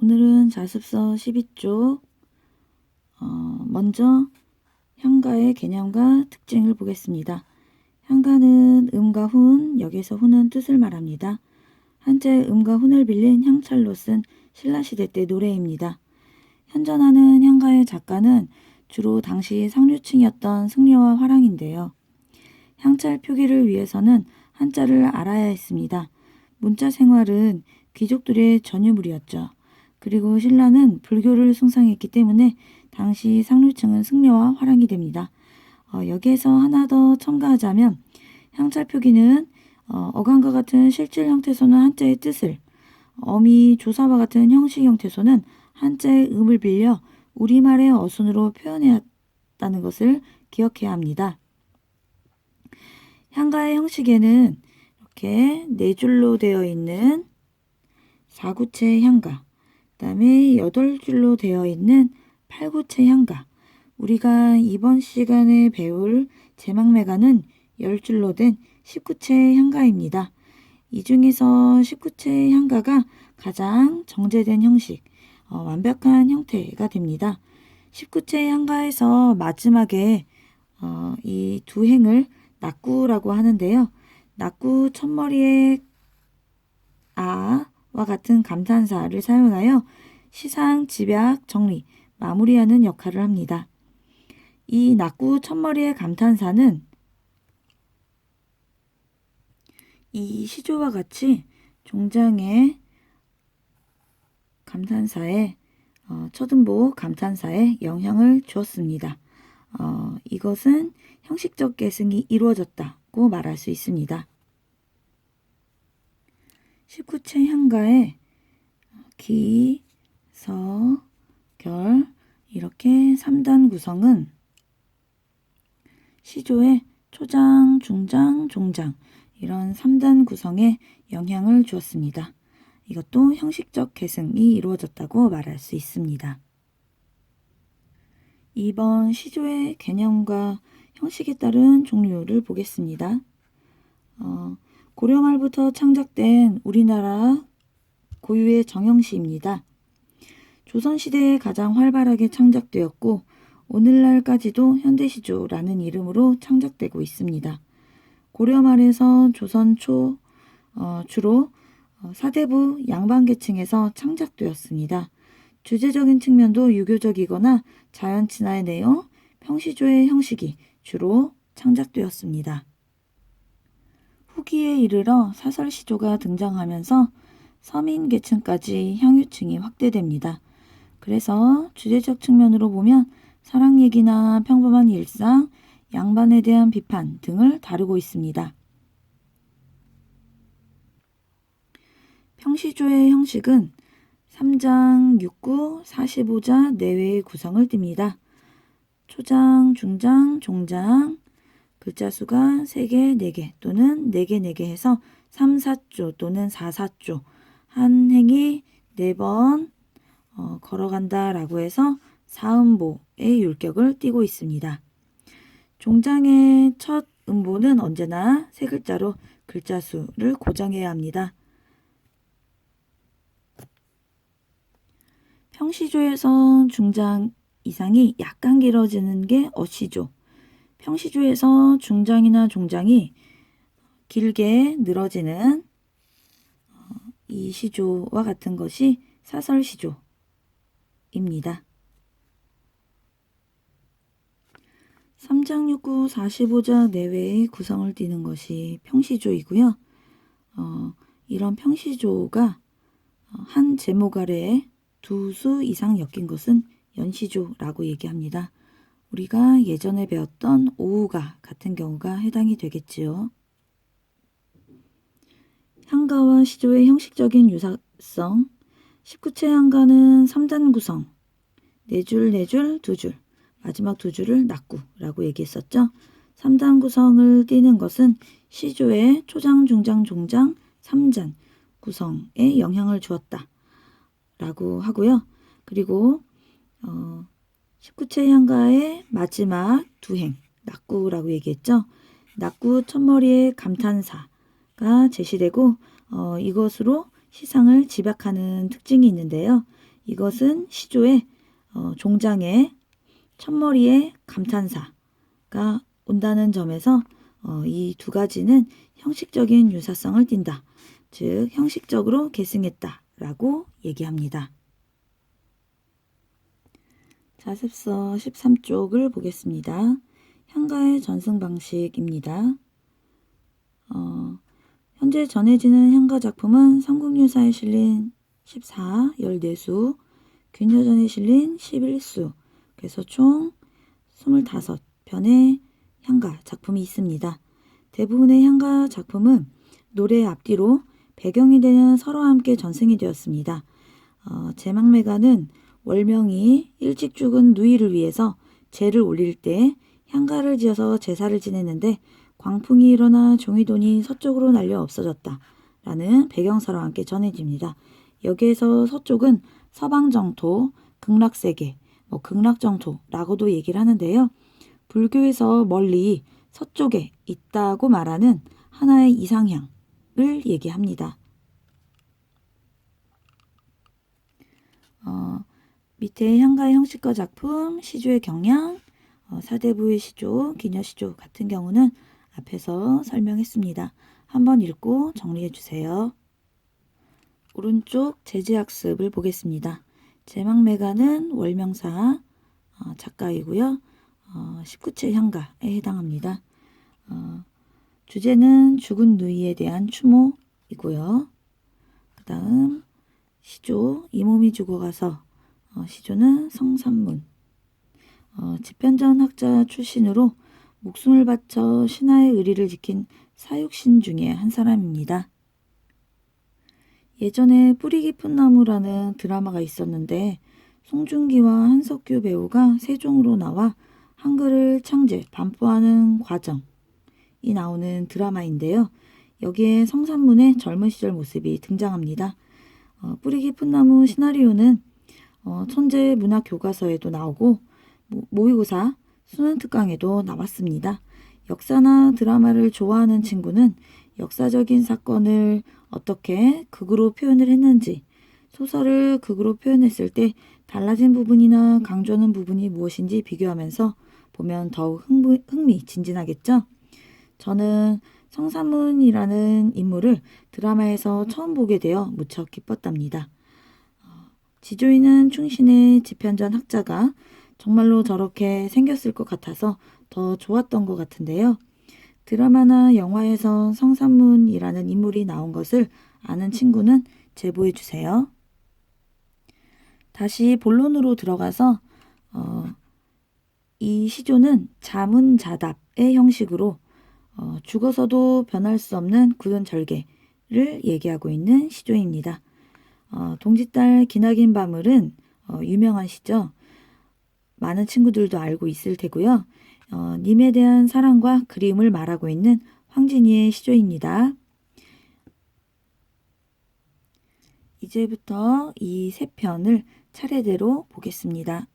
오늘은 자습서 12쪽 먼저 향가의 개념과 특징을 보겠습니다. 향가는 음과 훈, 여기서 훈은 뜻을 말합니다. 한자의 음과 훈을 빌린 향찰로 쓴 신라시대 때 노래입니다. 현존하는 향가의 작가는 주로 당시 상류층이었던 승려와 화랑인데요. 향찰 표기를 위해서는 한자를 알아야 했습니다. 문자 생활은 귀족들의 전유물이었죠. 그리고 신라는 불교를 숭상했기 때문에 당시 상류층은 승려와 화랑이 됩니다. 여기에서 하나 더 첨가하자면 향찰 표기는 어간과 같은 실질 형태소는 한자의 뜻을, 어미, 조사와 같은 형식 형태소는 한자의 음을 빌려 우리말의 어순으로 표현했다는 것을 기억해야 합니다. 향가의 형식에는 이렇게 네 줄로 되어 있는 사구체 향가, 그 다음에 8줄로 되어 있는 팔구체 향가, 우리가 이번 시간에 배울 제망매가는 10줄로 된 19체 향가입니다. 이 중에서 19체 향가가 가장 정제된 형식, 완벽한 형태가 됩니다. 19체 향가에서 마지막에 이 두 행을 낙구라고 하는데요. 낙구 첫머리에 아와 같은 감탄사를 사용하여 시상, 집약, 정리, 마무리하는 역할을 합니다. 이 낙구 첫머리의 감탄사는 이 시조와 같이 종장의 감탄사에 첫음보 감탄사에 영향을 주었습니다. 이것은 형식적 계승이 이루어졌다고 말할 수 있습니다. 19체 향가의 기, 서, 결 이렇게 3단 구성은 시조의 초장, 중장, 종장 이런 3단 구성에 영향을 주었습니다. 이것도 형식적 계승이 이루어졌다고 말할 수 있습니다. 이번 시조의 개념과 형식에 따른 종류를 보겠습니다. 고려 말부터 창작된 우리나라 고유의 정형시입니다. 조선시대에 가장 활발하게 창작되었고 오늘날까지도 현대시조라는 이름으로 창작되고 있습니다. 고려 말에서 조선 초 주로 사대부 양반계층에서 창작되었습니다. 주제적인 측면도 유교적이거나 자연친화의 내용, 평시조의 형식이 주로 창작되었습니다. 후기에 이르러 사설시조가 등장하면서 서민계층까지 향유층이 확대됩니다. 그래서 주제적 측면으로 보면 사랑 얘기나 평범한 일상, 양반에 대한 비판 등을 다루고 있습니다. 평시조의 형식은 3장, 6구, 45자 내외의 구성을 띱니다. 초장, 중장, 종장, 글자 수가 3개, 4개 또는 4개, 4개 해서 3, 4조 또는 4, 4조 한 행이 4번 걸어간다 라고 해서 사음보의 율격을 띠고 있습니다. 종장의 첫 음보는 언제나 3글자로 글자 수를 고정해야 합니다. 평시조에서 중장 이상이 약간 길어지는 게 어시조, 평시조에서 중장이나 종장이 길게 늘어지는 이 시조와 같은 것이 사설시조입니다. 3장 6구 45자 내외의 구성을 띠는 것이 평시조이고요. 이런 평시조가 한 제목 아래에 2수 이상 엮인 것은 연시조라고 얘기합니다. 우리가 예전에 배웠던 오우가 같은 경우가 해당이 되겠지요. 향가와 시조의 형식적인 유사성, 19체 향가는 3단 구성, 4줄, 4줄, 2줄, 마지막 2줄을 낙구라고 얘기했었죠. 3단 구성을 띠는 것은 시조의 초장, 중장, 종장, 3단 구성에 영향을 주었다 라고 하고요. 그리고 19체 향가의 마지막 2행, 낙구라고 얘기했죠. 낙구 첫머리에 감탄사가 제시되고 이것으로 시상을 집약하는 특징이 있는데요. 이것은 시조의 종장의 첫머리에 감탄사가 온다는 점에서 이 두 가지는 형식적인 유사성을 띈다. 즉 형식적으로 계승했다 라고 얘기합니다. 자습서 13쪽을 보겠습니다. 향가의 전승 방식입니다. 현재 전해지는 향가 작품은 삼국유사에 실린 14, 14수, 균여전에 실린 11수, 그래서 총 25편의 향가 작품이 있습니다. 대부분의 향가 작품은 노래 앞뒤로 배경이 되는 서로와 함께 전승이 되었습니다. 제망매가는 월명이 일찍 죽은 누이를 위해서 제를 올릴 때 향가를 지어서 제사를 지냈는데 광풍이 일어나 종이돈이 서쪽으로 날려 없어졌다 라는 배경사와 함께 전해집니다. 여기에서 서쪽은 서방정토, 극락세계, 극락정토라고도 얘기를 하는데요. 불교에서 멀리 서쪽에 있다고 말하는 하나의 이상향을 얘기합니다. 밑에 향가의 형식과 작품, 시조의 경향, 사대부의 시조, 기녀시조 같은 경우는 앞에서 설명했습니다. 한번 읽고 정리해 주세요. 오른쪽 제지학습을 보겠습니다. 제망매가는 월명사 작가이고요. 19채 향가에 해당합니다. 주제는 죽은 누이에 대한 추모이고요. 그 다음 시조, 이 몸이 죽어가서 시조는 성산문. 집현전 학자 출신으로 목숨을 바쳐 신하의 의리를 지킨 사육신 중에 한 사람입니다. 예전에 뿌리 깊은 나무라는 드라마가 있었는데 송중기와 한석규 배우가 세종으로 나와 한글을 창제, 반포하는 과정이 나오는 드라마인데요. 여기에 성산문의 젊은 시절 모습이 등장합니다. 뿌리 깊은 나무 시나리오는 천재 문학 교과서에도 나오고 모의고사 수능특강에도 나왔습니다. 역사나 드라마를 좋아하는 친구는 역사적인 사건을 어떻게 극으로 표현을 했는지, 소설을 극으로 표현했을 때 달라진 부분이나 강조하는 부분이 무엇인지 비교하면서 보면 더욱 흥미진진하겠죠? 저는 성산문이라는 인물을 드라마에서 처음 보게 되어 무척 기뻤답니다. 지조인은 충신의 집현전 학자가 정말로 저렇게 생겼을 것 같아서 더 좋았던 것 같은데요. 드라마나 영화에서 성산문이라는 인물이 나온 것을 아는 친구는 제보해 주세요. 다시 본론으로 들어가서 이 시조는 자문자답의 형식으로 죽어서도 변할 수 없는 굳은 절개를 얘기하고 있는 시조입니다. 동짓달 기나긴 밤을은 유명한 시죠. 많은 친구들도 알고 있을 테고요. 님에 대한 사랑과 그리움을 말하고 있는 황진이의 시조입니다. 이제부터 이 세 편을 차례대로 보겠습니다.